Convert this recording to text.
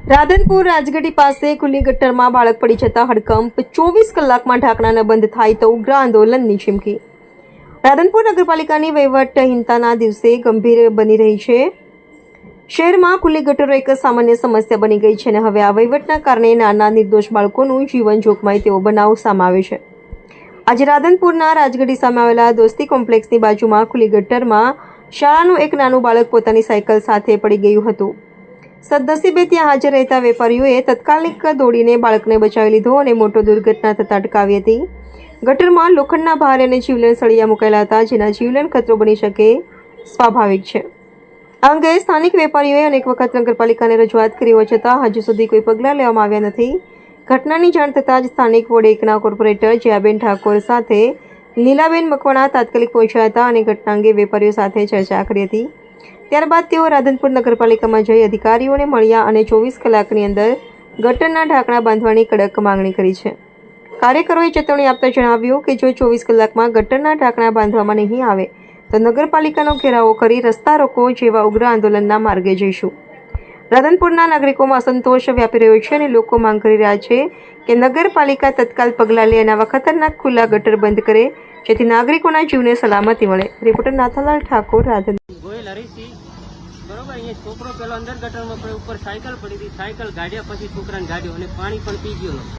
રાધનપુર રાજગઢી પાસે ખુલ્લી ગટરમાં બાળક પડી જતા હડકંપ, 24 કલાકમાં ઢાંકણા ન બંધ થાય તો ઉગ્ર આંદોલનની ચીમકી। રાધનપુર નગરપાલિકાની વહીવટહીનતાના દિવસે ગંભીર બની રહી છે। શહેરમાં ખુલ્લી ગટરો એક સામાન્ય સમસ્યા બની ગઈ છે અને હવે આ વહીવટના કારણે નાના નિર્દોષ બાળકોનું જીવન જોખમાય તેવો બનાવ સામે આવ્યો છે। આજે રાધનપુરના રાજગઢી સામે આવેલા દોસ્તી કોમ્પ્લેક્સની બાજુમાં ખુલ્લી ગટરમાં શાળાનું એક નાનું બાળક પોતાની સાયકલ સાથે પડી ગયું હતું। સદનસીબે ત્યાં હાજર રહેતા વેપારીઓએ તાત્કાલિક દોડીને બાળકને બચાવી લીધો અને મોટો દુર્ઘટના થતાં અટકાવી હતી। ગટરમાં લોખંડના ભાર અને જીવલેણ સળિયા મુકાયેલા હતા, જેના જીવલેણ ખતરો બની શકે સ્વાભાવિક છે। આ અંગે સ્થાનિક વેપારીઓએ અનેક વખત નગરપાલિકાને રજૂઆત કરી હોવા છતાં હજુ સુધી કોઈ પગલાં લેવામાં આવ્યા નથી। ઘટનાની જાણ થતાં જ સ્થાનિક વોર્ડ 1ના કોર્પોરેટર જયાબેન ઠાકોર સાથે લીલાબેન મકવાણા તાત્કાલિક પહોંચ્યા હતા અને ઘટના અંગે વેપારીઓ સાથે ચર્ચા કરી હતી। ત્યારબાદ તેઓ રાધનપુર નગરપાલિકામાં જઈ અધિકારીઓને મળ્યા અને 24 કલાકની અંદર ગટરના ઢાંકણા બાંધવાની કડક માંગણી કરી છે। કાર્યકરોએ ચેતવણી આપતા જણાવ્યું કે જો 24 કલાકમાં ગટરના ઢાંકણા બાંધવામાં નહીં આવે તો નગરપાલિકાનો ઘેરાવો કરી રસ્તા રોકો જેવા ઉગ્ર આંદોલનના માર્ગે જઈશું। રાધનપુરના નાગરિકોમાં અસંતોષ વ્યાપી રહ્યો છે અને લોકો માંગ કરી રહ્યા છે કે નગરપાલિકા તત્કાલ પગલાં લે અને આવા ખતરનાક ખુલ્લા ગટર બંધ કરે, જેથી નાગરિકોના જીવને સલામતી મળે। રિપોર્ટર નાથાલાલ ઠાકોર, રાધનપુર। ગોયલ હરીશી બરોબર। અહીંયા છોકરો પેલો અંદર ગટરમાં પડ્યો, ઉપર સાયકલ પડી હતી, સાયકલ ગાડ્યા પછી છોકરાને ગાડ્યો અને પાણી પણ પી ગયો।